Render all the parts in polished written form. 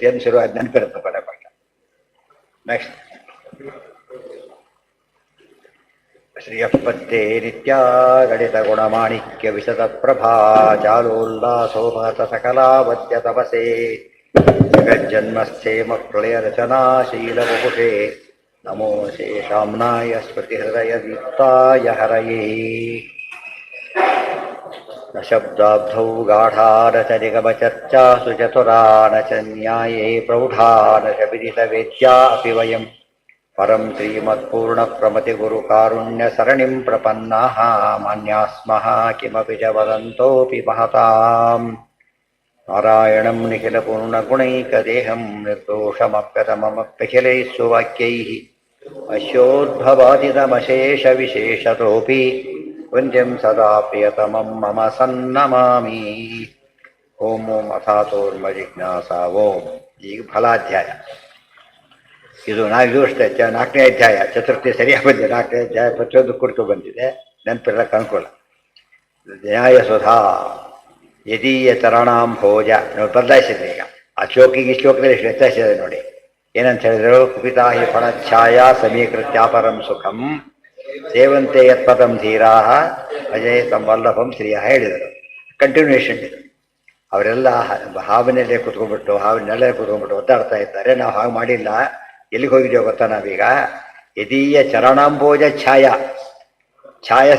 ಏನು ಶುರು ಅದು ನೆನಪಿರುತ್ತೆ ಪಟ ಪಟ. ನೆಕ್ಸ್ಟ್ ಶ್ರೀಯಪ್ಪತ್ತೇ ನಿತ್ಯ ಗಣಿತ ಗುಣಮಾಣಿಕ್ಯ ವಿಶದ ಪ್ರಭಾ ಜಾಲೋಲ್ಲಾಸೋಭತ ಸಕಲಾವದ್ಯ ತಪಸೆ ಜಗಜ್ಜನ್ಮಸ್ಥೇಮ ಪ್ರಳಯ ರಚನಾಶೀಲವಪುಷೇ ನಮೋ ಶೇಷಾಮ್ನಾಯ ಸ್ಮೃತಿಹೃದಯ ದೀಪ್ತಾಯ ಹರಯೇ ನ ಶಬ್ದಾಬ್ಧೌ ಗಾಢಾ ನ ಚ ನಿಗಮಚರ್ಚಾಸು ಚತುರಾ ನ ಚ ನ್ಯಾಯೇ ಪ್ರೌಢಾ ನ ಚ ವಿದಿತವೇದ್ಯಾ ಅಪಿ ವಯಂ ಪರಂ ಶ್ರೀಮತ್ಪೂರ್ಣಪ್ರಮತಿಗುರುಕಾರುಣ್ಯಸರಣಿಂ ಪ್ರಪನ್ನಾಃ ಮಾನ್ಯಾಃ ಸ್ಮಃ ಕಿಮಪಿ ಚ ವದಂತೋऽಪಿ ಮಹತಾಂ ನಾರಾಯಣಂ ನಿಖಿಲಪೂರ್ಣಗುಣೈಕದೇಹಂ ನಿರ್ದೋಷಮಪ್ಯತಮಮಪ್ಯಖಿಲೈಃ ಸುವಾಕ್ಯೈಃ ಅಸ್ಯೋದ್ಭವಾದಿತಮಶೇಷವಿಶೇಷತೋऽಪಿ ವಂದ್ಯಂ ಸದಾ ಪ್ರಿಯತಮಂ ಮಮ ಸನ್ನಮಾಮಿ. ಓಂ ಓಂ ಅಥಾತೋರ್ಮಜಿಜ್ಞಾಸ ಓಂ. ಈಗ ಫಲಾಧ್ಯಾಯ. ಇದು ನಾಲ್ಕು ನಾಲ್ಕನೇ ಅಧ್ಯಾಯ. ಚತುರ್ಥಿ ಸರಿಯಾಗಿ ಬಂದಿದೆ. ನಾಲ್ಕನೇ ಅಧ್ಯಾಯ ಪ್ರತಿಯೊಂದು ಕುರಿತು ಬಂದಿದೆ. ನೆನಪಿರಕ್ಕೆ ಅನುಕೂಲ. ನ್ಯಾಯಸುಧಾ ಯದೀಯ ಚರಣಾಂಭೋಜ ನೋಡಿ ಬದಲಾಯಿಸಿದೆ. ಈಗ ಆ ಶ್ಲೋಕಿಗೆ ಶ್ಲೋಕದಲ್ಲಿ ಎಷ್ಟು ವ್ಯತ್ಯಾಸಿದೆ ನೋಡಿ. ಏನಂತ ಹೇಳಿದ್ರು? ಕುಪಿತಾ ಹಿ ಫಣಚ್ಛಾಯಾ ಸಮೀಕೃತ್ಯಾಪರಂ ಸುಖಂ ಸೇವಂತೆ ಯತ್ಪದಂ ಧೀರಾ ಅಜಯ ತಂ ವಲ್ಲಭಂ ಶ್ರೀಯ ಹೇಳಿದರು. ಕಂಟಿನ್ಯೂಷನ್ ಇದು. ಅವರೆಲ್ಲ ಹಾವಿನಲ್ಲೇ ಕುತ್ಕೊಂಡ್ಬಿಟ್ಟು ಒದ್ದಾಡ್ತಾ ಇದ್ದಾರೆ. ನಾವು ಹಾಗೆ ಮಾಡಿಲ್ಲ. ಎಲ್ಲಿಗೆ ಹೋಗಿದ್ದೇವೆ ಗೊತ್ತಾ ನಾವೀಗ? ಯದೀಯ ಚರಣಾಂಬೋಜ ಛಾಯಾ. ಛಾಯ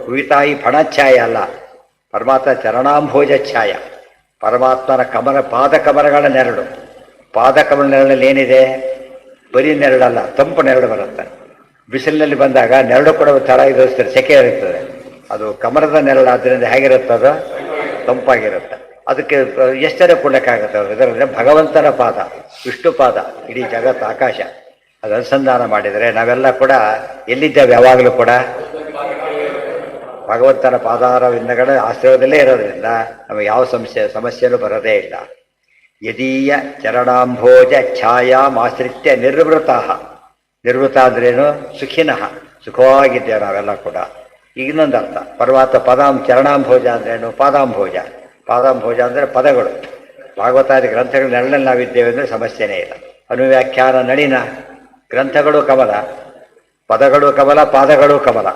ಕುವಿತಾಯಿ ಫಣಚ್ಛಾಯ ಅಲ್ಲ, ಪರಮಾತ್ಮ ಚರಣಾಂಬೋಜ ಛಾಯ. ಪರಮಾತ್ಮನ ಪಾದಕಮರಗಳ ನೆರಳು. ಪಾದಕಮರ ನೆರಳಲ್ಲಿ ಏನಿದೆ? ಬರೀ ನೆರಳಲ್ಲ, ತಂಪು ನೆರಳು ಬರುತ್ತೆ. ಬಿಸಿಲಿನಲ್ಲಿ ಬಂದಾಗ ನೆರಳು ಕೂಡ ಥರ ಇರಿಸ್ತಾರೆ, ಸೆಕೆ ಇರುತ್ತದೆ. ಅದು ಕಮರದ ನೆರಳಾದ್ದರಿಂದ ಹೇಗಿರುತ್ತದು? ತಂಪಾಗಿರುತ್ತೆ. ಅದಕ್ಕೆ ಎಷ್ಟರ ಕೊಡಲಿಕ್ಕಾಗತ್ತೆ? ಇದರಲ್ಲಿ ಭಗವಂತನ ಪಾದ, ವಿಷ್ಣು ಪಾದ, ಇಡೀ ಜಗತ್ತು ಆಕಾಶ. ಅದು ಅನುಸಂಧಾನ ಮಾಡಿದರೆ ನಾವೆಲ್ಲ ಕೂಡ ಎಲ್ಲಿದ್ದೇವೆ? ಯಾವಾಗಲೂ ಕೂಡ ಭಗವಂತನ ಪಾದಾರವಿಂದಗಳ ಆಶ್ರಯದಲ್ಲೇ ಇರೋದ್ರಿಂದ ನಮಗೆ ಯಾವ ಸಮಸ್ಯೆನೂ ಬರೋದೇ ಇಲ್ಲ. ಯದೀಯ ಚರಣಾಂಭೋಜ ಛಾಯಾಮಾಶ್ರಿತ್ಯ ನಿರ್ವೃತಾ. ನಿರ್ವೃತ ಅಂದ್ರೇನು? ಸುಖಿನಃ, ಸುಖವಾಗಿದ್ದೇವೆ ನಾವೆಲ್ಲ ಕೂಡ. ಈಗ ಇನ್ನೊಂದು ಅರ್ಥ, ಪರಮಾತ್ಮ ಚರಣಾಂಭೋಜ ಅಂದ್ರೇನು? ಪಾದಾಂಭೋಜ. ಪಾದಾಂಭೋಜ ಅಂದರೆ ಪದಗಳು. ಭಾಗವತಾದಿ ಗ್ರಂಥಗಳು ನೆರಳಲ್ಲಿ ನಾವಿದ್ದೇವೆ ಅಂದರೆ ಸಮಸ್ಯೆನೇ ಇಲ್ಲ. ಅನುವ್ಯಾಖ್ಯಾನ ನಳಿನ. ಗ್ರಂಥಗಳು ಕಮಲ, ಪದಗಳು ಕಮಲ, ಪಾದಗಳು ಕಮಲ.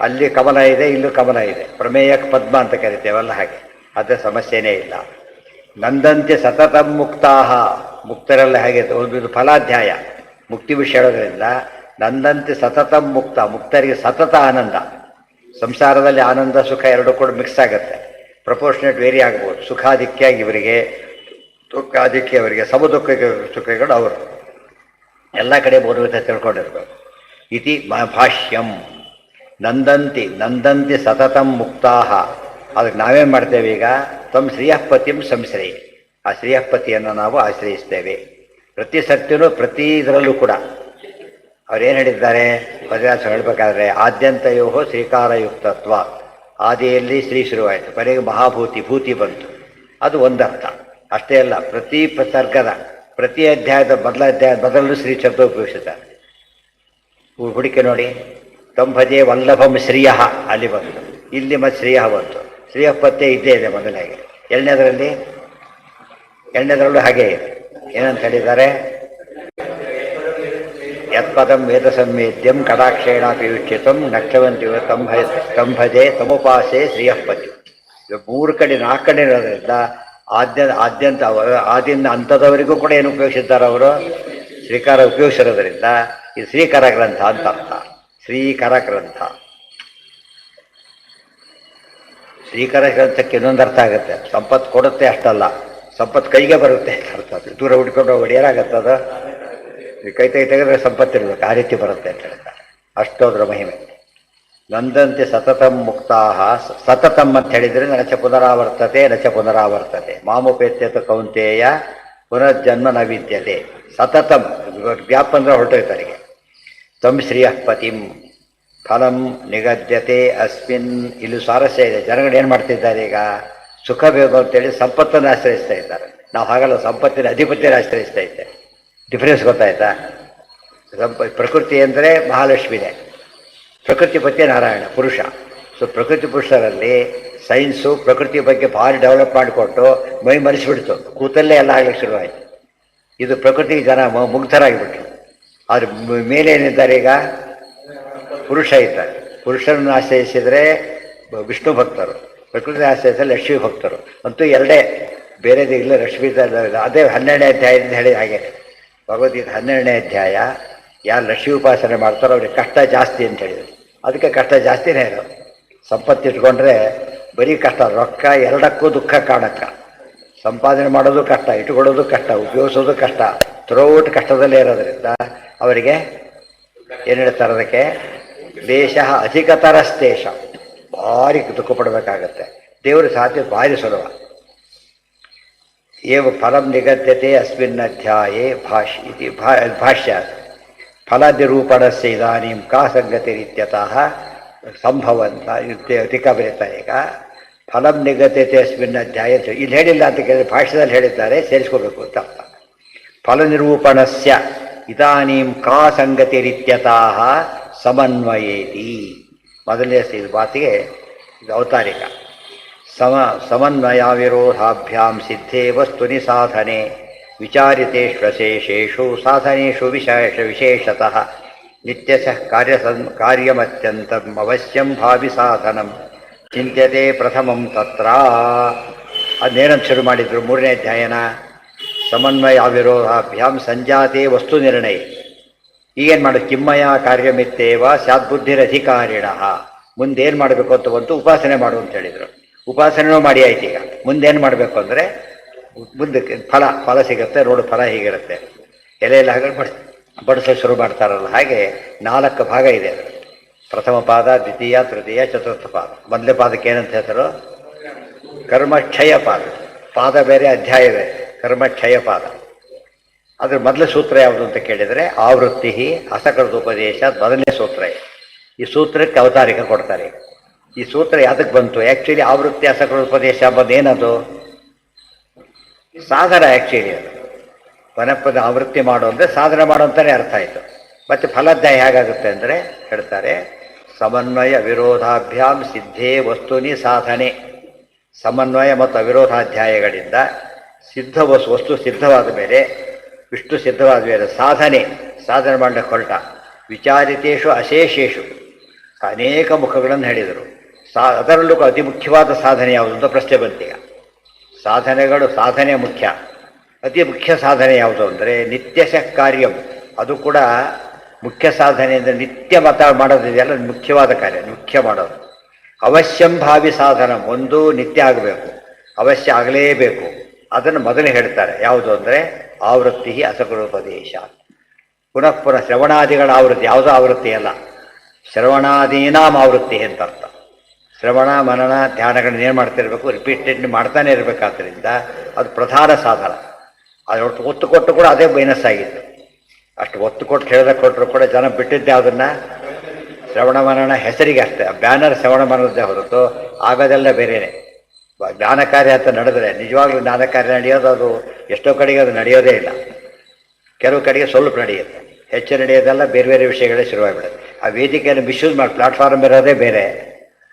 ಅಲ್ಲಿ ಕಮಲ ಇದೆ, ಇಲ್ಲೂ ಕಮಲ ಇದೆ. ಪ್ರಮೇಯ ಪದ್ಮ ಅಂತ ಕರಿತೇವಲ್ಲ ಹಾಗೆ. ಅದೇ ಸಮಸ್ಯೆನೇ ಇಲ್ಲ. ನಂದಂತೆ ಸತತಂ ಮುಕ್ತಾಹ. ಮುಕ್ತರೆಲ್ಲ ಹೇಗೆ? ಒಂದು ಫಲಾಧ್ಯಾಯ, ಮುಕ್ತಿ ವಿಷಯ ಹೇಳೋದ್ರಿಂದ ನಂದಂತೆ ಸತತಂ ಮುಕ್ತ. ಮುಕ್ತರಿಗೆ ಸತತ ಆನಂದ. ಸಂಸಾರದಲ್ಲಿ ಆನಂದ ಸುಖ ಎರಡು ಕೂಡ ಮಿಕ್ಸ್ ಆಗುತ್ತೆ. ಪ್ರಪೋರ್ಷನೇಟ್ ವೇರಿ ಆಗ್ಬೋದು. ಸುಖಾಧಿಕ್ಯಾಗಿ ಇವರಿಗೆ, ದುಃಖಾಧಿಕ್ಯ ಅವರಿಗೆ, ಸಮದುಃಖ ಸುಖಗಳು ಅವರು. ಎಲ್ಲ ಕಡೆ ಬೋಧವಿತ ತಿಳ್ಕೊಂಡಿರ್ಬೇಕು. ಇತಿ ಭಾಷ್ಯಂ. ನಂದಂತಿ ಸತತಂ ಮುಕ್ತಾಹ. ಅದಕ್ಕೆ ನಾವೇನು ಮಾಡ್ತೇವೆ ಈಗ? ತಮ್ಮ ಶ್ರೀಯಃಪತಿಂ ಸಂಶ್ರಯ. ಆ ಶ್ರೀಯಃಪತಿಯನ್ನು ನಾವು ಆಶ್ರಯಿಸ್ತೇವೆ. ಪ್ರತಿ ಸತ್ಯನೂ ಪ್ರತಿ ಇದರಲ್ಲೂ ಕೂಡ ಅವ್ರೇನು ಹೇಳಿದ್ದಾರೆ? ಪದವ್ಯಾಸ ಹೇಳಬೇಕಾದ್ರೆ ಆದ್ಯಂತಯೋ ಶ್ರೀಕಾರಯುಕ್ತತ್ವ. ಆದಿಯಲ್ಲಿ ಶ್ರೀ ಶುರುವಾಯಿತು, ಕೊನೆಗೆ ಮಹಾಭೂತಿ ಭೂತಿ ಬಂತು. ಅದು ಒಂದರ್ಥ. ಅಷ್ಟೇ ಅಲ್ಲ, ಪ್ರತಿ ಸರ್ಗದ ಪ್ರತಿ ಅಧ್ಯಾಯದ ಮೊದಲು ಶ್ರೀ ಶಬ್ದ ಉಪಯೋಗಿಸುತ್ತಾರೆ. ಹುಡುಕಿ ನೋಡಿ. ತಂಭಜೆ ವಲ್ಲಭಂ ಶ್ರೀಯ ಅಲ್ಲಿ ಬಂತು, ಇಲ್ಲಿ ಮತ್ತೆ ಶ್ರೀಯ ಬಂತು. ಶ್ರೀಯಪತ್ಯ ಇದ್ದೇ ಇದೆ ಮೊದಲಾಗಿ. ಎರಡನೇದರಲ್ಲೂ ಹಾಗೆ ಇದೆ. ಏನಂತ ಹೇಳಿದ್ದಾರೆ? ಯತ್ಪದಂ ವೇದ ಸಂವೇದ್ಯಂ ಕಟಾಕ್ಷೇಣಾಪಿ ವೀಕ್ಷಿತಂ ನಕ್ಷವಂತಿ ತಂಭಜೆ ತಮುಪಾಸೆ ಶ್ರೀಯಪತಿ. ಮೂರು ಕಡೆ ನಾಲ್ಕು ಕಡೆ ಇರೋದ್ರಿಂದ ಆದ್ಯಂತ ಆದಿಂದ ಅಂಥದವರಿಗೂ ಕೂಡ ಏನು ಉಪಯೋಗಿಸಿದ್ದಾರೆ ಅವರು? ಶ್ರೀಕಾರ ಉಪಯೋಗಿಸಿರೋದ್ರಿಂದ ಇದು ಶ್ರೀಕರ ಗ್ರಂಥ ಅಂತ ಅರ್ಥ. ಶ್ರೀಕರ ಗ್ರಂಥ. ಶ್ರೀಕರ ಗ್ರಂಥಕ್ಕೆ ಇನ್ನೊಂದು ಅರ್ಥ ಆಗುತ್ತೆ. ಸಂಪತ್ತು ಕೊಡುತ್ತೆ ಅಷ್ಟಲ್ಲ, ಸಂಪತ್ತು ಕೈಗೆ ಬರುತ್ತೆ ಅಂತ ಅರ್ಥ. ದೂರ ಹುಡ್ಕೊಂಡು ಹೋಗಿ ಏನಾಗತ್ತದ? ಕೈ ತೆಗೆದ್ರೆ ಸಂಪತ್ತಿರ್ಬೇಕು, ಆ ರೀತಿ ಬರುತ್ತೆ ಅಂತ ಹೇಳ್ತಾರೆ. ಅಷ್ಟೋದ್ರ ಮಹಿಮೆ. ನಂದಂತೆ ಸತತಂ ಮುಕ್ತಾಹ. ಸತತಂ ಅಂತ ಹೇಳಿದರೆ ನಚ ಪುನರಾವರ್ತತೆ ಮಾಮುಪೇತ್ಯತ ಕೌಂತೆಯ ಪುನರ್ಜನ್ಮ ನ ವಿದ್ಯತೆ. ಸತತಂ ಗ್ಯಾಪ್ ಅಂದರೆ ಹೊರಟೋಯ್ತರಿಗೆ. ತಂ ಶ್ರೀಯಃಪತಿಂ ಫಲಂ ನಿಗದ್ಯತೆ ಅಸ್ಮಿನ್. ಇಲ್ಲಿ ಸ್ವಾರಸ್ಯ ಇದೆ. ಜನಗಳು ಏನು ಮಾಡ್ತಿದ್ದಾರೆ ಈಗ? ಸುಖ ಬೇಕು ಅಂತೇಳಿ ಸಂಪತ್ತನ್ನು ಆಶ್ರಯಿಸ್ತಾ ಇದ್ದಾರೆ. ನಾವು ಹಾಗಲ್ಲ, ಸಂಪತ್ತಿನ ಅಧಿಪತಿಯನ್ನು ಆಶ್ರಯಿಸ್ತಾ ಇದ್ದೇವೆ. ಡಿಫರೆನ್ಸ್ ಗೊತ್ತಾಯ್ತಾ? ಪ್ರಕೃತಿ ಅಂದರೆ ಮಹಾಲಕ್ಷ್ಮಿನೇ, ಪ್ರಕೃತಿ ಪತಿ ನಾರಾಯಣ ಪುರುಷ. ಸೊ ಪ್ರಕೃತಿ ಪುರುಷರಲ್ಲಿ ಸೈನ್ಸು ಪ್ರಕೃತಿ ಬಗ್ಗೆ ಭಾರಿ ಡೆವಲಪ್ ಮಾಡಿಕೊಟ್ಟು ಮೈ ಮರೆಸಿಬಿಡ್ತು. ಕೂತಲ್ಲೇ ಎಲ್ಲ ಆಗ್ಲಿಕ್ಕೆ ಶುರುವಾಯಿತು. ಇದು ಪ್ರಕೃತಿಗೆ ಜನ ಮುಗ್ಧರಾಗಿಬಿಟ್ರು. ಆದರೆ ಮೇಲೇನಿದ್ದಾರೆ ಈಗ ಪುರುಷ ಇದ್ದಾರೆ. ಪುರುಷರನ್ನು ಆಶ್ರಯಿಸಿದರೆ ವಿಷ್ಣು ಭಕ್ತರು, ಪ್ರಕೃತಿ ಆಶ್ರಯಿಸಿದರೆ ಲಕ್ಷ್ಮೀ ಭಕ್ತರು. ಅಂತೂ ಎರಡೇ, ಬೇರೆದೇ ಇಲ್ಲ. ಲಕ್ಷ್ಮೀ ಅದೇ 12ನೇ ಅಧ್ಯಾಯದಿಂದ ಹೇಳಿ ಹಾಗೆ ಭಗವದ್ಗೀತೆ 12ನೇ ಅಧ್ಯಾಯ. ಯಾರು ಲಕ್ಷ್ಮೀ ಉಪಾಸನೆ ಮಾಡ್ತಾರೋ ಅವ್ರಿಗೆ ಕಷ್ಟ ಜಾಸ್ತಿ ಅಂತ ಹೇಳಿದರು. ಅದಕ್ಕೆ ಕಷ್ಟ ಜಾಸ್ತಿನೇ ಇರೋದು. ಸಂಪತ್ತು ಇಟ್ಕೊಂಡ್ರೆ ಬರೀ ಕಷ್ಟ, ರೊಕ್ಕ ಎರಡಕ್ಕೂ ದುಃಖ ಕಾಣಕ್ಕ. ಸಂಪಾದನೆ ಮಾಡೋದು ಕಷ್ಟ, ಇಟ್ಕೊಳ್ಳೋದು ಕಷ್ಟ, ಉಪಯೋಗಿಸೋದು ಕಷ್ಟ, ಥ್ರೋಔಟ್ ಕಷ್ಟದಲ್ಲೇ ಇರೋದ್ರಿಂದ ಅವರಿಗೆ ಏನು ಹೇಳ್ತಾರೆ ಅದಕ್ಕೆ ದೇಶ ಅಧಿಕತರಸ್ತೇಷ, ಭಾರಿ ದುಃಖ ಪಡಬೇಕಾಗತ್ತೆ. ದೇವರು ಸಾಧ್ಯ ಭಾರಿ ಸುಲಭ. ಏವ ಫಲಂ ನಿಗದ್ಯತೆ ಅಸ್ಮಿನ್ ಅಧ್ಯಾಯೇ ಭಾಷ್ಯ ಫಲನಿರೂಪಣಸ್ಯ ಇದಾನೀಂ ಕಾ ಸಂಗತಿರಿತ್ಯತಃ ಸಂಭವಂತ ಟೀಕಾ ಬರೀತಾರೆ. ಈಗ ಫಲಂ ನಿಗದ್ಯತೆ ಅಸ್ಮಿನ್ ಅಧ್ಯಾಯ ಇಲ್ಲಿ ಹೇಳಿಲ್ಲ ಅಂತ ಕೇಳಿದ್ರೆ ಭಾಷ್ಯದಲ್ಲಿ ಹೇಳಿದ್ದಾರೆ, ಸೇರಿಸ್ಕೋಬೇಕು ಅಂತ ಅರ್ಥ. ಫಲನಿರೂಪಣಸ್ಯ ಇದಾನೀಂ ಕಾ ಸಂಗತಿರಿತ್ಯತಃ ಸಮನ್ವಯೇತಿ. ಮೊದಲನೇ ಮಾತಿಗೆ ಇದು ಔತಾರಿಕ. ಸಮನ್ವಯಾವಿರೋಧಾಭ್ಯಾಂ ಸಿದ್ಧೇ ವಸ್ತುನಿ ಸಾಧನೆ ವಿಚಾರಿತೇಷ್ವಶೇಷೇಷು ಸಾಧನೇಷು ವಿಶೇಷತಃ ನಿತ್ಯಶಃ ಕಾರ್ಯಮತ್ಯಂತಂ ಅವಶ್ಯಂ ಭಾವಿ ಸಾಧನಂ ಚಿಂತ್ಯತೆ ಪ್ರಥಮಂ ತತ್ರ. ಅದೇನಂತ ಶುರು ಮಾಡಿದ್ರು ಮೂರನೇ ಅಧ್ಯಾಯನ ಸಮನ್ವಯಾವಿರೋಧಾಭ್ಯಾಂ ಸಂಜಾತೆ ವಸ್ತು ನಿರ್ಣಯ. ಈಗೇನು ಮಾಡೋದು? ಕಿಮ್ಮಯ ಕಾರ್ಯಮಿತ್ತೇವ ಸ್ಯಾದ್ಬುದ್ಧಿರಧಿಕಾರಿಣ. ಮುಂದೇನು ಮಾಡಬೇಕು ಅಂತ ಬಂತು, ಉಪಾಸನೆ ಮಾಡು ಅಂತ ಹೇಳಿದರು. ಉಪಾಸನೆನೂ ಮಾಡಿ ಆಯ್ತು. ಈಗ ಮುಂದೇನು ಮಾಡಬೇಕು ಅಂದರೆ ಮುಂದಕ್ಕೆ ಫಲ ಸಿಗುತ್ತೆ ನೋಡು. ಫಲ ಹೀಗಿರುತ್ತೆ, ಎಲೆಯಲ್ಲಿ ಹಾಗೆ ಬಡಿಸೋ ಶುರು ಮಾಡ್ತಾರಲ್ಲ ಹಾಗೆ 4 ಭಾಗ ಇದೆ. ಪ್ರಥಮ ಪಾದ, ದ್ವಿತೀಯ, ತೃತೀಯ, ಚತುರ್ಥ ಪಾದ. ಮೊದಲನೇ ಪಾದಕ್ಕೆ ಏನಂತ ಹೆಸರು? ಕರ್ಮಕ್ಷಯ ಪಾದ. ಪಾದ ಬೇರೆ, ಅಧ್ಯಾಯ ಬೇರೆ. ಕರ್ಮಕ್ಷಯ ಪಾದ. ಅದ್ರ ಮೊದಲ ಸೂತ್ರ ಯಾವುದು ಅಂತ ಕೇಳಿದರೆ ಆವೃತ್ತಿ ಅಸಕೃತ ಉಪದೇಶ ಮೊದಲನೇ ಸೂತ್ರ. ಈ ಸೂತ್ರಕ್ಕೆ ಅವತಾರಿಕ ಕೊಡ್ತಾರೆ. ಈ ಸೂತ್ರ ಯಾತಕ್ಕೆ ಬಂತು? ಆ್ಯಕ್ಚುಲಿ ಆವೃತ್ತಿ ಅಸಕೃತ ಉಪದೇಶ ಅಂಬೋದು ಏನದು? ಸಾಧನ. ಆ್ಯಕ್ಚುಲಿ ಅದು ಪನಪದ ಆವೃತ್ತಿ ಮಾಡು ಅಂದರೆ ಸಾಧನೆ ಮಾಡು ಅಂತಲೇ ಅರ್ಥ ಆಯಿತು. ಮತ್ತು ಫಲಾಧ್ಯಾಯ ಹೇಗಾಗುತ್ತೆ ಅಂದರೆ ಹೇಳ್ತಾರೆ ಸಮನ್ವಯ ವಿರೋಧಾಭ್ಯಾಂ ಸಿದ್ಧೇ ವಸ್ತುನಿ ಸಾಧನೆ. ಸಮನ್ವಯ ಮತ್ತು ಅವಿರೋಧಾಧ್ಯಾಯಗಳಿಂದ ವಸ್ತು ಸಿದ್ಧವಾದ ಮೇಲೆ, ವಿಷ್ಣು ಸಿದ್ಧವಾದ ಮೇಲೆ ಸಾಧನೆ ಮಾಡಲಿಕ್ಕೆ ಹೊರಟ. ವಿಚಾರಿತೇಷು ಅಶೇಷೇಷು ಅನೇಕ ಮುಖಗಳನ್ನು ಹೇಳಿದರು. ಅದರಲ್ಲೂ ಅತಿ ಮುಖ್ಯವಾದ ಸಾಧನೆ ಯಾವುದು ಅಂತ ಪ್ರಶ್ನೆ ಬಂತೀಗ. ಸಾಧನೆ ಮುಖ್ಯ. ಅತಿ ಮುಖ್ಯ ಸಾಧನೆ ಯಾವುದು ಅಂದರೆ ನಿತ್ಯಶಃ ಕಾರ್ಯಂ. ಅದು ಕೂಡ ಮುಖ್ಯ ಸಾಧನೆ ಅಂದರೆ ನಿತ್ಯ ಮಾಡೋದಿದೆಯಲ್ಲ, ಮುಖ್ಯವಾದ ಕಾರ್ಯ, ಮುಖ್ಯ ಮಾಡೋದು. ಅವಶ್ಯಂ ಭಾವಿ ಸಾಧನ, ಒಂದು ನಿತ್ಯ ಆಗಬೇಕು, ಅವಶ್ಯ ಆಗಲೇಬೇಕು. ಅದನ್ನು ಮೊದಲೇ ಹೇಳ್ತಾರೆ. ಯಾವುದು ಅಂದರೆ ಆವೃತ್ತಿ ಅಸಕೃಪದೇಶ. ಪುನಃ ಶ್ರವಣಾದಿಗಳ ಆವೃತ್ತಿ. ಯಾವುದೋ ಆವೃತ್ತಿ ಅಲ್ಲ, ಶ್ರವಣಾದೀನಾಂ ಆವೃತ್ತಿ ಅಂತ ಅರ್ಥ. ಶ್ರವಣ ಮನನ ಧ್ಯಾನಗಳನ್ನ ಏನು ಮಾಡ್ತಿರ್ಬೇಕು, ರಿಪೀಟೆಡ್ ಮಾಡ್ತಾನೆ ಇರಬೇಕಾದ್ರಿಂದ ಅದು ಪ್ರಧಾನ ಸಾಧನ. ಅದು ಒತ್ತು ಕೊಟ್ಟು ಕೂಡ ಅದೇ ಮೈನಸ್ ಆಗಿತ್ತು. ಅಷ್ಟು ಒತ್ತು ಕೊಟ್ಟು ಕೊಟ್ಟರು ಕೂಡ ಜನ ಬಿಟ್ಟಿದ್ದೆ ಅದನ್ನು ಶ್ರವಣ ಮನನ ಹೆಸರಿಗೆ ಅಷ್ಟೇ. ಬ್ಯಾನರ್ ಶ್ರವಣ ಮನದ್ದೇ ಹೊರತು ಆಗೋದೆಲ್ಲ ಬೇರೆಯೇ. ಜ್ಞಾನ ಕಾರ್ಯ ಅಂತ ನಡೆದರೆ ನಿಜವಾಗ್ಲೂ ಜ್ಞಾನ ಕಾರ್ಯ ನಡೆಯೋದು ಅದು ಎಷ್ಟೋ ಕಡೆಗೆ ಅದು ನಡೆಯೋದೇ ಇಲ್ಲ. ಕೆಲವು ಕಡೆಗೆ ಸ್ವಲ್ಪ ನಡೆಯುತ್ತೆ, ಹೆಚ್ಚು ನಡೆಯೋದೆಲ್ಲ ಬೇರೆ ಬೇರೆ ವಿಷಯಗಳೇ ಶುರುವಾಗಿಬಿಡುತ್ತೆ. ಆ ವೇದಿಕೆಯನ್ನು ಮಿಸ್ಯೂಸ್ ಮಾಡಿ ಪ್ಲಾಟ್ಫಾರ್ಮ್ ಇರೋದೇ ಬೇರೆ,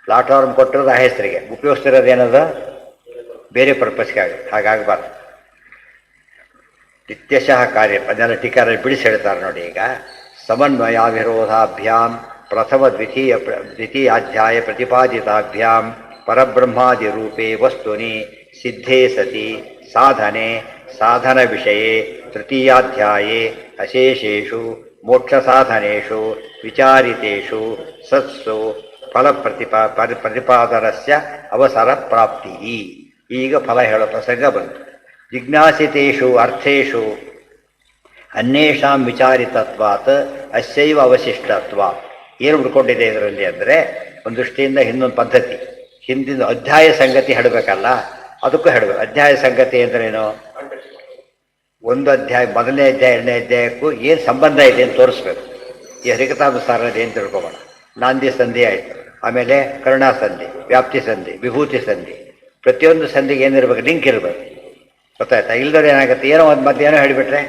ಪ್ಲಾಟ್ಫಾರ್ಮ್ ಕೊಟ್ಟಿರೋದು ಆ ಹೆಸರಿಗೆ, ಉಪಯೋಗಿಸ್ತಿರೋದೇನದು ಬೇರೆ ಪರ್ಪಸ್ಗೆ ಆಗುತ್ತೆ. ಹಾಗಾಗಬಾರ್ದು. ನಿತ್ಯಶಃ ಕಾರ್ಯ ಅದನ್ನೆಲ್ಲ ಟೀಕಾರಲ್ಲಿ ಬಿಡಿಸಿ ಹೇಳ್ತಾರೆ ನೋಡಿ. ಈಗ ಸಮನ್ವಯಾವಿರೋಧಾಭ್ಯಾಂ ಪ್ರಥಮ ದ್ವಿತೀಯಾಧ್ಯಾಯ ಪ್ರತಿಪಾದಿತಾಭ್ಯಾಂ ಪರಬ್ರಹ್ಮಾದಿ ರೂಪೇ ವಸ್ತುನಿ ಸಿದ್ಧೇ ಸತಿ ಸಾಧನ ವಿಷಯೇ ತೃತೀಯಾಧ್ಯಾಯೇ ಅಶೇಷೇಷು ಮೋಕ್ಷ ಸಾಧನೇಷು ವಿಚಾರಿತೇಷು ಸತ್ಸು ಫಲ ಪ್ರತಿಪಾದನಸ್ಯ ಅವಸರ ಪ್ರಾಪ್ತಿ. ಈಗ ಫಲ ಹೇಳೋ ಪ್ರಸಂಗ ಬಂತು. ಜಿಜ್ಞಾಸಿತೇಷು ಅರ್ಥೇಷು ಅನ್ಯೇಷಾಂ ವಿಚಾರಿತತ್ವಾತ್ ಅಸ್ಯೈವ ಅವಶಿಷ್ಟತ್ವ. ಏನು ಉಳ್ಕೊಂಡಿದೆ ಇದರಲ್ಲಿ ಅಂದರೆ ಒಂದು ದೃಷ್ಟಿಯಿಂದ ಹಿಂದೊಂದು ಪದ್ಧತಿ, ಹಿಂದಿನ ಅಧ್ಯಾಯ ಸಂಗತಿ ಹೇಳಬೇಕಲ್ಲ, ಅದಕ್ಕೂ ಹೇಳಬೇಕು. ಅಧ್ಯಾಯ ಸಂಗತಿ ಅಂದ್ರೇನು? ಒಂದು ಅಧ್ಯಾಯ, ಮೊದಲನೇ ಅಧ್ಯಾಯ ಎರಡನೇ ಅಧ್ಯಾಯಕ್ಕೂ ಏನು ಸಂಬಂಧ ಇದೆ ಅಂತ ತೋರಿಸ್ಬೇಕು. ಈ ಹರಿಕಥಾನುಸಾರ ಏನು ತಿಳ್ಕೊಬೋಣ. ನಾಂದಿ ಸಂಧಿ ಆಯಿತು, ಆಮೇಲೆ ಕರುಣಾ ಸಂಧಿ, ವ್ಯಾಪ್ತಿ ಸಂಧಿ, ವಿಭೂತಿ ಸಂಧಿ. ಪ್ರತಿಯೊಂದು ಸಂಧಿಗೆ ಏನಿರ್ಬೇಕು, ಲಿಂಕ್ ಇರಬೇಕು. ಗೊತ್ತಾಯ್ತಾ? ಇಲ್ಲದ್ರೆ ಏನಾಗುತ್ತೆ, ಏನೋ ಒಂದು ಮಧ್ಯೆ ಏನೋ ಹೇಳಿಬಿಟ್ರೆ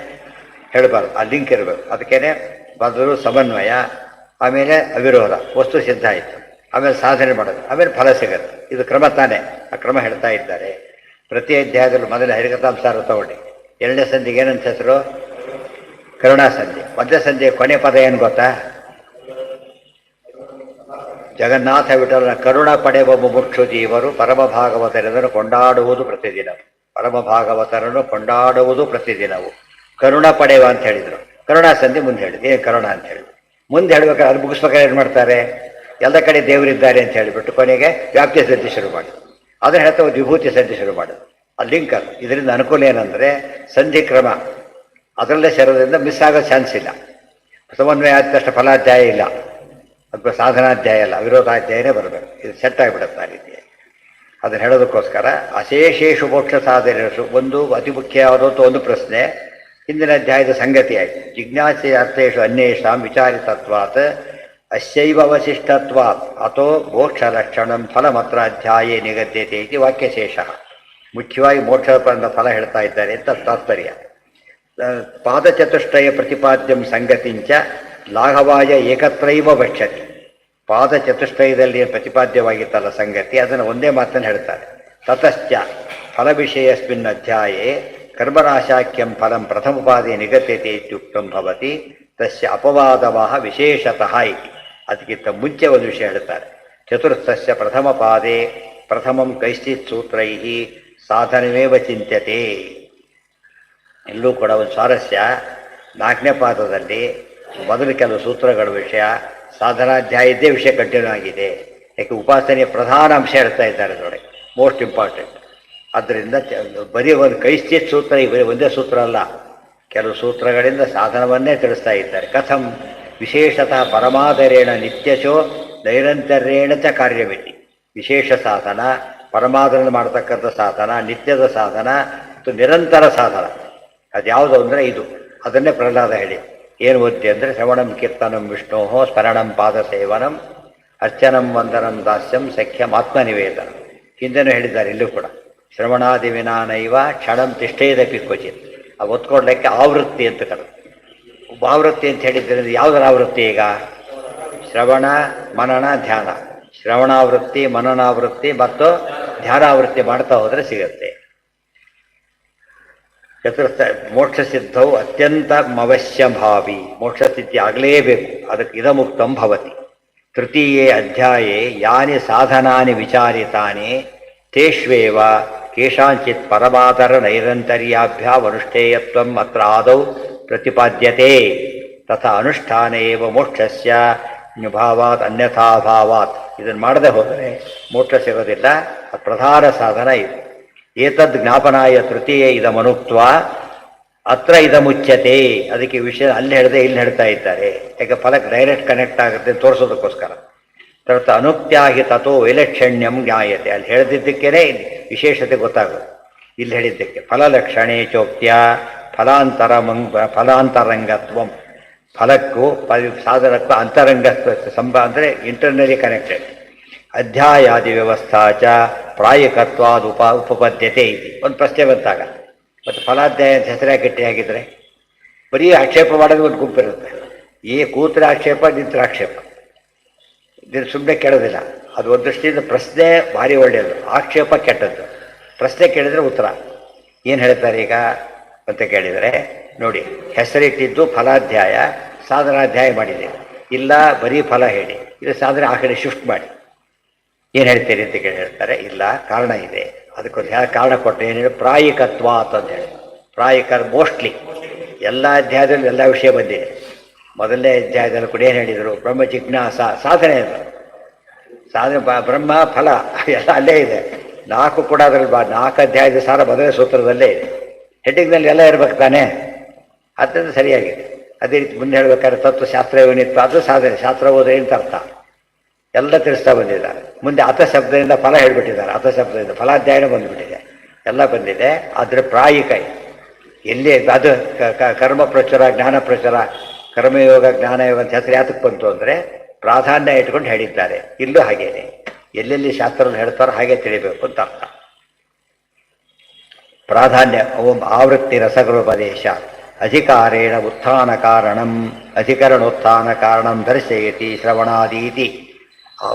ಹೇಳಬಾರ್ದು, ಆ ಲಿಂಕ್ ಇರಬೇಕು. ಅದಕ್ಕೇನೆ ಮೊದಲು ಸಮನ್ವಯ, ಆಮೇಲೆ ಅವಿರೋಧ, ವಸ್ತು ಸಿದ್ಧ ಆಯಿತು, ಆಮೇಲೆ ಸಾಧನೆ ಮಾಡೋದು, ಆಮೇಲೆ ಫಲ ಸಿಗುತ್ತೆ. ಇದು ಕ್ರಮ ತಾನೇ. ಆ ಕ್ರಮ ಹೇಳ್ತಾ ಇದ್ದಾರೆ. ಪ್ರತಿ ಅಧ್ಯಾಯದಲ್ಲೂ ಮೊದಲೇ ಹರಿಕಥಾಂಸಾರ ತಗೊಂಡು ಎರಡನೇ ಸಂಧಿಗೆ ಏನಂತ ಹೆಸರು? ಕರುಣಾ ಸಂಧಿ. ಮಧ್ಯ ಸಂಧಿಯ ಕೊನೆ ಪದ ಏನು ಗೊತ್ತಾ? ಜಗನ್ನಾಥ ವಿಠಲನ ಕರುಣ ಪಡೆಯುವ ಮುಮುಕ್ಷು ಜೀವರು ಪರಮ ಭಾಗವತರನ್ನು ಕೊಂಡಾಡುವುದು ಪ್ರತಿದಿನ. ಪರಮ ಭಾಗವತರನ್ನು ಕೊಂಡಾಡುವುದು ಪ್ರತಿದಿನವು. ಕರುಣ ಪಡೆಯುವ ಅಂತ ಹೇಳಿದರು. ಕರುಣಾ ಸಂಧಿ ಮುಂದೆ ಹೇಳಿದ್ರು. ಏನು ಕರುಣ ಅಂತ ಹೇಳಿದ್ರು. ಮುಂದೆ ಹೇಳ್ಬೇಕಾದ್ರೆ ಅದು ಮುಗಿಸ್ಬೇಕಾದ್ರೆ ಏನು ಮಾಡ್ತಾರೆ? ಎಲ್ಲ ಕಡೆ ದೇವರಿದ್ದಾರೆ ಅಂತ ಹೇಳಿಬಿಟ್ಟು ಕೊನೆಗೆ ವ್ಯಾಪ್ತಿ ಸಂಧಿ ಶುರು ಮಾಡಿ ಅದನ್ನು ಹೇಳ್ತಾ ವಿಭೂತಿ ಸಂಧಿ ಶುರು ಮಾಡೋದು. ಆ ಲಿಂಕ್ ಅದು. ಇದರಿಂದ ಅನುಕೂಲ ಏನಂದರೆ ಸಂಧಿ ಕ್ರಮ ಅದರಲ್ಲೇ ಸೇರೋದ್ರಿಂದ ಮಿಸ್ ಆಗೋ ಚಾನ್ಸ್ ಇಲ್ಲ. ಸಮನ್ವಯ ಆದ ತಕ್ಷಣ ಫಲಾಧ್ಯಾಯ ಇಲ್ಲ, ಅಥವಾ ಸಾಧನಾಧ್ಯಾಯ ಇಲ್ಲ, ವಿರೋಧಾಧ್ಯಾಯನೇ ಬರಬೇಕು. ಇದು ಸೆಟ್ ಆಗಿಬಿಡುತ್ತೆ ಆ ರೀತಿ. ಅದನ್ನು ಹೇಳೋದಕ್ಕೋಸ್ಕರ ಅಶೇಷೇಷು ಮೋಕ್ಷ ಸಾಧನೆಸು ಒಂದು ಅತಿ ಮುಖ್ಯವಾದಂಥ ಒಂದು ಪ್ರಶ್ನೆ ಹಿಂದಿನ ಅಧ್ಯಾಯದ ಸಂಗತಿ ಆಯಿತು. ಜಿಜ್ಞಾಸೆ ಅರ್ಥೇಶು ಅನ್ಯೇಷಾಂ ವಿಚಾರಿತತ್ವಾತ್ ಅಸ್ಯೈವ ಅವಶಿಷ್ಟತ್ವಾತ್ ಅಥೋ ಮೋಕ್ಷ ಲಕ್ಷಣಂ ಫಲಮತ್ರ ಅಧ್ಯಾಯೇ ನಿಗದ್ಯತೆ ಇತಿ ವಾಕ್ಯಶೇಷ. ಮುಖ್ಯವಾಗಿ ಮೋಕ್ಷದ ಫಲ ಹೇಳ್ತಾ ಇದ್ದಾರೆ ಅಂತ ತಾತ್ಪರ್ಯ. ಪಾದಚತುಷ್ಟಯ ಪ್ರತಿಪಾದ್ಯಂ ಸಂಗತಿಂಚ ಲಾಘವಾಯ ಏಕತ್ರೈವ ಭಕ್ಷ್ಯತಿ. ಪಾದಚತುಷ್ಟಯದಲ್ಲಿ ಪ್ರತಿಪಾದ್ಯವಾಗಿತ್ತಲ್ಲ ಸಂಗತಿ, ಅದನ್ನು ಒಂದೇ ಮಾತನ್ನು ಹೇಳ್ತಾರೆ. ತತಶ್ಚ ಫಲವಿಷಯಸ್ಮಿನ್ ಅಧ್ಯಾಯೇ ಕರ್ಮನಾಶಾಖ್ಯಂ ಫಲಂ ಪ್ರಥಮಪಾದೇ ನಿಗದ್ಯತೆ ಇತ್ಯುಕ್ತಂ ಭವತಿ ತಸ್ಯ ಅಪವಾದವಃ ವಿಶೇಷತಃ ಇತಿ. ಅದಕ್ಕಿಂತ ಮುಂಚೆ ಒಂದು ವಿಷಯ ಹೇಳ್ತಾರೆ. ಚತುರ್ಥಸ್ಯ ಪ್ರಥಮ ಪಾದೇ ಪ್ರಥಮಂ ಕೈಶ್ಚಿತ್ ಸೂತ್ರೈಃ ಸಾಧನಮೇವ ಚಿಂತ್ಯತೆ. ಎಲ್ಲೂ ಕೂಡ ಒಂದು ಸ್ವಾರಸ್ಯ. 4ನೇ ಪಾದದಲ್ಲಿ ಮೊದಲು ಕೆಲವು ಸೂತ್ರಗಳ ವಿಷಯ, ಸಾಧನಾಧ್ಯಾಯದ್ದೇ ವಿಷಯ ಕಂಟಿನ್ಯೂ ಆಗಿದೆ. ಯಾಕೆ ಉಪಾಸನೆಯ ಪ್ರಧಾನ ಅಂಶ ಹೇಳ್ತಾ ಇದ್ದಾರೆ ಅದರೊಳಗೆ, ಮೋಸ್ಟ್ ಇಂಪಾರ್ಟೆಂಟ್. ಆದ್ದರಿಂದ ಬರೀ ಒಂದು ಕೈಶ್ಚಿತ್ ಸೂತ್ರ, ಬರೀ ಒಂದೇ ಸೂತ್ರ ಅಲ್ಲ, ಕೆಲವು ಸೂತ್ರಗಳಿಂದ ಸಾಧನವನ್ನೇ ತಿಳಿಸ್ತಾ ಇದ್ದಾರೆ. ಕಥಂ ವಿಶೇಷತಃ ಪರಮಾದರೇಣ ನಿತ್ಯಶೋ ನೈರಂತರ್ಯೇಣ ಚ ಕಾರ್ಯವಿತಿ. ವಿಶೇಷ ಸಾಧನ, ಪರಮಾದರಣ ಮಾಡತಕ್ಕಂಥ ಸಾಧನ, ನಿತ್ಯದ ಸಾಧನ ಮತ್ತು ನಿರಂತರ ಸಾಧನ. ಅದ್ಯಾವುದು ಅಂದರೆ ಇದು. ಅದನ್ನೇ ಪ್ರಹ್ಲಾದ ಹೇಳಿ ಏನು ಓದ್ತಿ ಅಂದರೆ ಶ್ರವಣಂ ಕೀರ್ತನಂ ವಿಷ್ಣೋ ಸ್ಮರಣಂ ಪಾದ ಸೇವನಂ ಅರ್ಚನಂ ವಂದನಂ ದಾಸ್ಯಂ ಸಖ್ಯಂ ಆತ್ಮನಿವೇದನಂ. ಹಿಂದೆನೂ ಹೇಳಿದ್ದಾರೆ ಇಲ್ಲೂ ಕೂಡ. ಶ್ರವಣಾದಿ ವಿನಾನೈವ ಕ್ಷಣಂ ತಿಷ್ಠೇದಪಿ ಕ್ವಚಿತ್. ಆ ಒತ್ಕೊಡ್ಲಿಕ್ಕೆ ಆವೃತ್ತಿ ಅಂತ ಕರೆದು. ಆವೃತ್ತಿ ಅಂತ ಹೇಳಿದ್ದರಿಂದ ಯಾವುದರ ಆವೃತ್ತಿ? ಈಗ ಶ್ರವಣ ಮನನ ಧ್ಯಾನ, ಶ್ರವಣಾವೃತ್ತಿ ಮನನಾವೃತ್ತಿ ಮತ್ತು ಧ್ಯಾನಾವೃತ್ತಿ ಮಾಡ್ತಾ ಹೋದರೆ ಸಿಗತ್ತೆ. ಚತುರ್ಥ ಮೋಕ್ಷ ಸಿದ್ಧವು ಅತ್ಯಂತ ಅವಶ್ಯಭಾವಿ. ಮೋಕ್ಷ ಸ್ಥಿತಿ ಆಗಲೇಬೇಕು, ಅದಕ್ಕೆ ಇದಮುಕ್ತಂ ಭವತಿ. ತೃತೀಯೇ ಅಧ್ಯಾಯೇ ಯಾನಿ ಸಾಧನಾನಿ ವಿಚಾರಿತಾನಿ ತೇಷ್ವೇವ ಕೇಷಾಂಚಿತ್ ಪರಮಾತರ ನೈರಂತರ್ಯಾಭ್ಯಾವನುಷ್ಠೇಯತ್ವಂ ಅತ್ರ ಆದೌ ಪ್ರತಿಪಾದ್ಯತೆ. ತಥಾ ಅನುಷ್ಠಾನ ಏವ ಮೋಕ್ಷಸ್ಯ ಭಾವಾತ್ ಅನ್ಯಥಾಭಾವಾತ್. ಇದನ್ನು ಮಾಡದೆ ಹೋದರೆ ಮೋಕ್ಷ ಸಿಗೋದಿಲ್ಲ. ಅದು ಪ್ರಧಾನ ಸಾಧನ ಇದು. ಏತದ್ ಜ್ಞಾಪನಾಯ ತೃತೀಯ ಇದಮನುಕ್ತ ಅತ್ರ ಇದಮುಚ್ಯತೆ. ಅದಕ್ಕೆ ವಿಷಯ ಅಲ್ಲಿ ಹೇಳಿದೆ ಇಲ್ಲಿ ಹೇಳ್ತಾ ಇದ್ದಾರೆ. ಯಾಕೆ ಫಲಕ್ಕೆ ಡೈರೆಕ್ಟ್ ಕನೆಕ್ಟ್ ಆಗುತ್ತೆ ತೋರಿಸೋದಕ್ಕೋಸ್ಕರ. ತರ್ಥ ಅನುಕ್ತ್ಯಾಹಿ ತಥೋ ವೈಲಕ್ಷಣ್ಯಂ ಜ್ಞಾಯತೆ. ಅಲ್ಲಿ ಹೇಳ್ದಿದ್ದಕ್ಕೇನೆ ವಿಶೇಷತೆ ಗೊತ್ತಾಗೋದು. ಇಲ್ಲಿ ಹೇಳಿದ್ದಕ್ಕೆ ಫಲಲಕ್ಷಣೆ ಚೋಕ್ತ್ಯ ಫಲಾಂತರಂಗತ್ವಂ. ಫಲಕ್ಕೂ ಸಾಧನಕ್ಕೂ ಅಂತರಂಗತ್ವ ಅಂದರೆ ಇಂಟರ್ನಲಿ ಕನೆಕ್ಟೆಡ್. ಅಧ್ಯಾಯಾದಿ ವ್ಯವಸ್ಥಾ ಚ ಪ್ರಾಯಕತ್ವಾದ ಉಪಪದ್ಯತೆ ಇದೆ. ಒಂದು ಪ್ರಶ್ನೆ ಬಂತಾಗ ಮತ್ತು ಫಲಾಧ್ಯಾಯ ಅಂತ ಹೆಸರಾಗಿಟ್ಟೆ ಆಗಿದ್ರೆ ಬರೀ ಆಕ್ಷೇಪ ಮಾಡೋದು ಒಂದು ಗುಂಪಿರುತ್ತೆ. ಈ ಕೂತ್ರ ಆಕ್ಷೇಪ, ನಿಂತರ ಆಕ್ಷೇಪ, ಇದನ್ನು ಸುಮ್ಮನೆ ಕೇಳೋದಿಲ್ಲ. ಅದು ಒಂದು ದೃಷ್ಟಿಯಿಂದ ಪ್ರಶ್ನೆ ಭಾರಿ ಒಳ್ಳೆಯದು, ಆಕ್ಷೇಪ ಕೆಟ್ಟದ್ದು. ಪ್ರಶ್ನೆ ಕೇಳಿದರೆ ಉತ್ತರ ಏನು ಹೇಳ್ತಾರೆ ಈಗ ಅಂತ ಕೇಳಿದರೆ ನೋಡಿ, ಹೆಸರಿಟ್ಟಿದ್ದು ಫಲಾಧ್ಯಾಯ, ಸಾಧನಾಧ್ಯಾಯ ಮಾಡಿದೆ. ಇಲ್ಲ ಬರೀ ಫಲ ಹೇಳಿ, ಇದು ಸಾಧನೆ ಆ ಕಡೆ ಶಿಫ್ಟ್ ಮಾಡಿ ಏನು ಹೇಳ್ತೀರಿ ಅಂತ ಕೇಳಿ ಹೇಳ್ತಾರೆ. ಇಲ್ಲ, ಕಾರಣ ಇದೆ. ಅದಕ್ಕೊಂದು ಕಾರಣ ಕೊಟ್ಟರೆ ಏನು ಹೇಳಿ, ಪ್ರಾಯಿಕತ್ವ ಅಂತ ಹೇಳಿ. ಪ್ರಾಯಿಕ ಮೋಸ್ಟ್ಲಿ ಎಲ್ಲ ಅಧ್ಯಾಯದಲ್ಲೂ ಎಲ್ಲ ವಿಷಯ ಬಂದಿದೆ. ಮೊದಲನೇ ಅಧ್ಯಾಯದಲ್ಲಿ ಕೂಡ ಏನು ಹೇಳಿದರು? ಬ್ರಹ್ಮ ಜಿಜ್ಞಾಸ ಸಾಧನೆ ಅದು. ಸಾಧನೆ ಬ್ರಹ್ಮ ಫಲ ಎಲ್ಲ ಅಲ್ಲೇ ಇದೆ. 4 ಕೂಡ ಅದರಲ್ಲಿ 4 ಅಧ್ಯಾಯದ ಸಾರ ಮೊದಲನೇ ಸೂತ್ರದಲ್ಲೇ ಇದೆ. ಹೆಡ್ಡಿಂಗ್ನಲ್ಲಿ ಎಲ್ಲ ಇರ್ಬೇಕು ತಾನೇ. ಅದರಿಂದ ಸರಿಯಾಗಿದೆ. ಅದೇ ರೀತಿ ಮುಂದೆ ಹೇಳ್ಬೇಕಾದ್ರೆ ತತ್ವಶಾಸ್ತ್ರ ಏನಿತ್ತು ಅದು ಸಾಧನೆ. ಶಾಸ್ತ್ರ ಓದ್ರೆ ಅಂತ ಅರ್ಥ ಎಲ್ಲ ತಿಳಿಸ್ತಾ ಬಂದಿದ್ದಾರೆ. ಮುಂದೆ ಅರ್ಥಶಬ್ದದಿಂದ ಫಲ ಹೇಳ್ಬಿಟ್ಟಿದ್ದಾರೆ. ಅರ್ಥಶಬ್ದದಿಂದ ಫಲಾಧ್ಯಾಯನ ಬಂದುಬಿಟ್ಟಿದೆ, ಎಲ್ಲ ಬಂದಿದೆ. ಆದರೆ ಪ್ರಾಯಿಕ ಎಲ್ಲಿ ಅದು ಕರ್ಮ ಪ್ರಚುರ, ಜ್ಞಾನ ಪ್ರಚುರ, ಕರ್ಮಯೋಗ ಜ್ಞಾನಯೋಗ ಅಂತ ಹೆಸರು ಯಾತಕ್ಕೆ ಬಂತು ಅಂದರೆ ಪ್ರಾಧಾನ್ಯ ಇಟ್ಕೊಂಡು ಹೇಳಿದ್ದಾರೆ. ಇಲ್ಲೂ ಹಾಗೇನೆ, ಎಲ್ಲೆಲ್ಲಿ ಶಾಸ್ತ್ರದಲ್ಲಿ ಹೇಳ್ತಾರೋ ಹಾಗೆ ತಿಳಿಬೇಕು ಅಂತ ಅರ್ಥ. ಪ್ರಾಧಾನ್ಯ ಓಂ ಆವೃತ್ತಿ ರಸಗುರುಪದೇಶ ಅಧಿಕಾರೇಣ ಉತ್ಥಾನ ಕಾರಣಂ ಅಧಿಕರಣೋತ್ಥಾನ ಕಾರಣಂ ದರ್ಶಯತಿ ಶ್ರವಣಾದೀತಿ.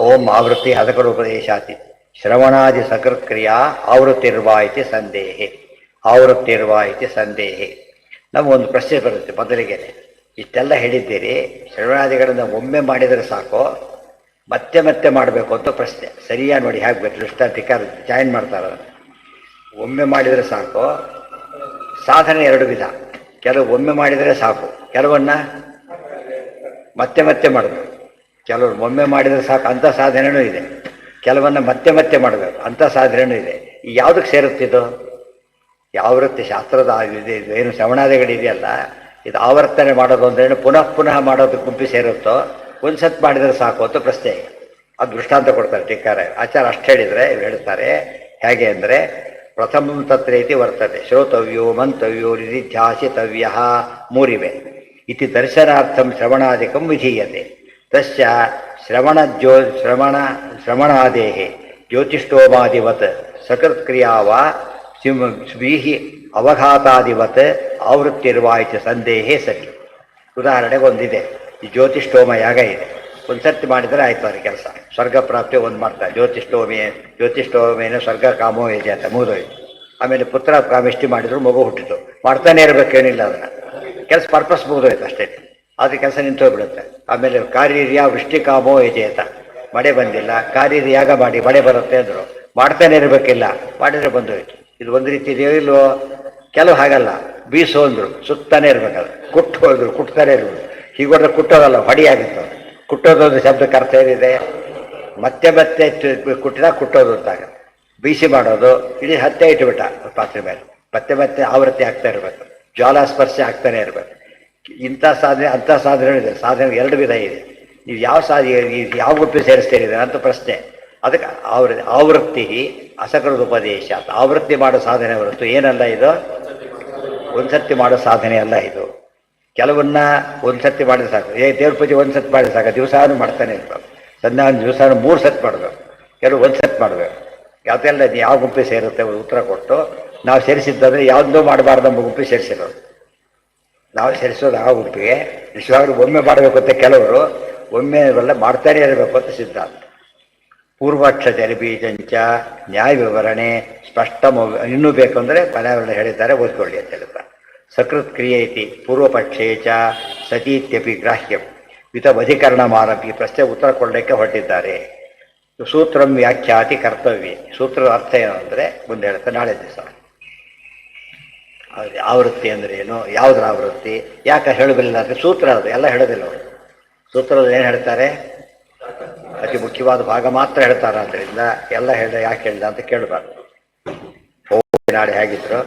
ಓಂ ಆವೃತ್ತಿ ಹಸಕರುಪದೇಶಾತಿ ಶ್ರವಣಾದಿ ಸಕೃತ್ಕ್ರಿಯಾ ಆವೃತ್ತಿರ್ವಾ ಇತಿ ಸಂದೇಹೆ. ಆವೃತ್ತಿರುವ ಇತಿ ಸಂದೇಹ. ನಮಗೊಂದು ಪ್ರಶ್ನೆ ಬರುತ್ತೆ ಮೊದಲಿಗೆ. ಇಷ್ಟೆಲ್ಲ ಹೇಳಿದ್ದೀರಿ, ಶ್ರವಣಾದಿಗಳನ್ನು ಒಮ್ಮೆ ಮಾಡಿದರೆ ಸಾಕು, ಮತ್ತೆ ಮತ್ತೆ ಮಾಡಬೇಕು ಅಂತ ಪ್ರಶ್ನೆ. ಸರಿಯಾಗಿ ನೋಡಿ ಹೇಗೆ ಬೇಕು ದೃಷ್ಟಾಂತಿಕ ಜಾಯಿನ್ ಮಾಡ್ತಾರೆ. ಒಮ್ಮೆ ಮಾಡಿದರೆ ಸಾಕು, ಸಾಧನೆ ಎರಡು ವಿಧ. ಕೆಲವು ಒಮ್ಮೆ ಮಾಡಿದರೆ ಸಾಕು, ಕೆಲವನ್ನ ಮತ್ತೆ ಮತ್ತೆ ಮಾಡಬೇಕು. ಕೆಲವರು ಒಮ್ಮೆ ಮಾಡಿದರೆ ಸಾಕು ಅಂಥ ಸಾಧನೆಯೂ ಇದೆ, ಕೆಲವನ್ನ ಮತ್ತೆ ಮತ್ತೆ ಮಾಡಬೇಕು ಅಂಥ ಸಾಧನೆಯೂ ಇದೆ. ಈ ಯಾವುದಕ್ಕೆ ಸೇರುತ್ತಿದ್ದು? ಆವೃತ್ತಿ ಶಾಸ್ತ್ರದ ಏನು ಶ್ರವಣಾದಿಗಳಿದೆಯಲ್ಲ, ಇದು ಆವರ್ತನೆ ಮಾಡೋದು ಅಂದ್ರೇನು, ಪುನಃ ಪುನಃ ಮಾಡೋದು ಗುಂಪಿ ಸೇರುತ್ತೋ, ಒಂದು ಸತ್ ಮಾಡಿದರೆ ಸಾಕು ಅಂತ ಪ್ರಶ್ನೆ. ಅದು ದೃಷ್ಟಾಂತ ಕೊಡ್ತಾರೆ ಟೀಕಾರ ಆಚಾರ. ಅಷ್ಟು ಹೇಳಿದರೆ ಇವ್ರು ಹೇಳ್ತಾರೆ ಹೇಗೆ ಅಂದರೆ, ಪ್ರಥಮ ತತ್ರೇತಿ ವರ್ತತೆ ಶ್ರೋತವ್ಯೋ ಮಂತವ್ಯೋ ನಿಧಿಧ್ಯಾಸಿತವ್ಯ ಮೂರಿವೆ. ಇತಿ ದರ್ಶನಾರ್ಥಂ ಶ್ರವಣಾದಿಕಂ ವಿಧೀಯತೆ. ತಸ್ಯ ಶ್ರವಣಾದೇಃ ಜ್ಯೋತಿಷ್ಠೋಮಾದಿವತ್ ಸಕೃತ್ಕ್ರಿಯಾ ವಾ ಸ್ವೀಹಿ ಅವಘಾತಾದಿವತ್ ಆವೃತ್ತಿರುವ ಇತಿ ಸಂದೇಹೇ ಸರಿ. ಉದಾಹರಣೆಗೆ ಒಂದಿದೆ, ಈ ಜ್ಯೋತಿಷ್ಠೋಮ ಯಾಗ ಇದೆ, ಒಂದು ಸರ್ತಿ ಮಾಡಿದರೆ ಆಯ್ತು ಅವ್ರ ಕೆಲಸ, ಸ್ವರ್ಗ ಪ್ರಾಪ್ತಿ ಒಂದು ಮಾಡ್ತಾರೆ. ಜ್ಯೋತಿಷ್ಠೋಮೇನ ಸ್ವರ್ಗ ಕಾಮೋ ಇದೆ ಅಂತ ಮುಗಿದೋಯ್ತು. ಆಮೇಲೆ ಪುತ್ರ ಕಾಮಿಷ್ಟಿ ಮಾಡಿದ್ರು, ಮಗು ಹುಟ್ಟಿತು, ಮಾಡ್ತಾನೆ ಇರಬೇಕೇನಿಲ್ಲ, ಅದನ್ನು ಕೆಲಸ ಪರ್ಪಸ್ ಮುಗಿದೋಯ್ತು ಅಷ್ಟೇ, ಆದರೆ ಕೆಲಸ ನಿಂತೋಗ್ಬಿಡುತ್ತೆ. ಆಮೇಲೆ ಕಾರ್ಯರ್ಯ ವೃಷ್ಟಿ ಕಾಮೋ ಇದೆ ಅಂತ, ಮಳೆ ಬಂದಿಲ್ಲ, ಕಾರ್ಯರ್ಯಾಗ ಮಾಡಿ ಮಳೆ ಬರುತ್ತೆ ಅಂದರು, ಮಾಡ್ತಾನೆ ಇರಬೇಕಿಲ್ಲ, ಮಾಡಿದರೆ ಬಂದೋಯ್ತು. ಇದು ಒಂದು ರೀತಿ ಇದೆಯೋ ಇಲ್ವೋ? ಕೆಲವು ಹಾಗಲ್ಲ, ಬೀಸು ಅಂದರು, ಸುತ್ತಾನೆ ಇರ್ಬೇಕಲ್ಲ, ಕುಟ್ಟು ಹೋದ್ರು ಕುಟ್ತಾನೆ ಇರ್ಬೋದು. ಹೀಗೋದ್ರೆ ಕುಟ್ಟೋದಲ್ಲ, ಹೊಡಿಯಾಗುತ್ತೆ. ಕುಟ್ಟೋದೊಂದು ಶಬ್ದಕ್ಕೆ ಅರ್ಥ ಏನಿದೆ? ಮತ್ತೆ ಮತ್ತೆ ಕುಟ್ಟಿದಾಗ ಕುಟ್ಟೋದು ಅಂತಾಗ. ಬೀಸಿ ಮಾಡೋದು, ಇಡೀ ಹತ್ತೆ ಇಟ್ಟುಬಿಟ್ಟ ಪಾತ್ರೆ ಮೇಲೆ, ಮತ್ತೆ ಮತ್ತೆ ಆವೃತ್ತಿ ಆಗ್ತಾ ಇರಬೇಕು, ಜ್ವಾಲಾಸ್ಪರ್ಶ ಆಗ್ತಾನೆ ಇರಬೇಕು. ಇಂಥ ಸಾಧನೆ ಅಂಥ ಸಾಧನೆ ಇದೆ. ಸಾಧನೆ ಎರಡು ವಿಧ ಇದೆ. ನೀವು ಯಾವ ಯಾವ ಗುಂಪಿ ಸೇರಿಸ್ತೀರಿದೆ ಅಂತ ಪ್ರಶ್ನೆ. ಅದಕ್ಕೆ ಆವೃತ್ತಿ ಅಸಕೃತ ಉಪದೇಶ. ಆವೃತ್ತಿ ಮಾಡೋ ಸಾಧನೆ ಹೊರತು ಏನಲ್ಲ ಇದು, ಒಂದ್ಸರ್ತಿ ಮಾಡೋ ಸಾಧನೆ ಅಲ್ಲ ಇದು. ಕೆಲವನ್ನ ಒಂದ್ಸರ್ತಿ ಮಾಡಿದ್ರೆ ಸಾಕು. ದೇವ್ರ ಪೂಜೆ ಒಂದ್ಸರ್ತಿ ಮಾಡಿದ್ರೆ ಸಾಕು, ದಿವಸಾನು ಮಾಡ್ತಾನೆ ಇರ್ಬೇಕು. ಸಂಧ್ಯಾನ ದಿವಸಾನು 3 ಸತ್ ಮಾಡಬೇಕು, ಕೆಲವು ಒಂದ್ಸತ್ ಮಾಡಬೇಕು. ಯಾವುದೆಲ್ಲ ಯಾವ ಗುಂಪಿ ಸೇರುತ್ತೆ ಉತ್ತರ ಕೊಟ್ಟು, ನಾವು ಸೇರಿಸಿದ್ದಂದ್ರೆ ಯಾವುದೋ ಮಾಡಬಾರ್ದು ನಮ್ಮ ಗುಂಪಿ ಸೇರಿಸಿರೋದು. ನಾವು ಸೇರಿಸೋದು ಆ ಗುಂಪಿಗೆ. ವಿಶ್ವಾಗ್ರು ಒಮ್ಮೆ ಮಾಡಬೇಕು ಅಂತ ಕೆಲವರು, ಒಮ್ಮೆ ಇವೆಲ್ಲ ಮಾಡ್ತಾನೆ ಇರಬೇಕು ಅಂತ ಸಿದ್ಧಾಂತ. ಪೂರ್ವಾಕ್ಷ ಬೀಜಂಚ ನ್ಯಾಯ ವಿವರಣೆ ಸ್ಪಷ್ಟ. ಇನ್ನೂ ಬೇಕು ಅಂದರೆ ಮನೆಯವರನ್ನ ಹೇಳಿದ್ದಾರೆ, ಓದ್ಕೊಳ್ಳಿ ಅಂತ ಹೇಳ್ತಾರೆ. ಸಕೃತ್ ಕ್ರಿಯೆ ಇತಿ ಪೂರ್ವಪಕ್ಷೇ ಚ ಸತೀತ್ಯಪಿ ಗ್ರಾಹ್ಯಂ ವಿತವಧಿಕರಣ ಮಾರಪಿ. ಪ್ರಶ್ನೆ ಉತ್ತರ ಕೊಡಲಿಕ್ಕೆ ಹೊರಟಿದ್ದಾರೆ. ಸೂತ್ರಂ ವ್ಯಾಖ್ಯಾತಿ ಕರ್ತವ್ಯ. ಸೂತ್ರದ ಅರ್ಥ ಏನು ಅಂದರೆ ಮುಂದೆ ಹೇಳ್ತಾರೆ, ನಾಳೆ ದಿವಸ. ಆವೃತ್ತಿ ಅಂದರೆ ಏನು, ಯಾವುದ್ರ ಆವೃತ್ತಿ, ಯಾಕೆ ಹೇಳೋದಿಲ್ಲ ಅಂದರೆ ಸೂತ್ರ ಅದು ಎಲ್ಲ ಹೇಳೋದಿಲ್ಲ ಅವರು. ಸೂತ್ರದಲ್ಲಿ ಏನು ಹೇಳ್ತಾರೆ, ಅತಿ ಮುಖ್ಯವಾದ ಭಾಗ ಮಾತ್ರ ಹೇಳ್ತಾರೆ. ಆದ್ದರಿಂದ ಎಲ್ಲ ಯಾಕೆ ಹೇಳಿದ ಅಂತ ಕೇಳಬಾರ್ದು. ನಾಳೆ ಹೇಗಿದ್ರು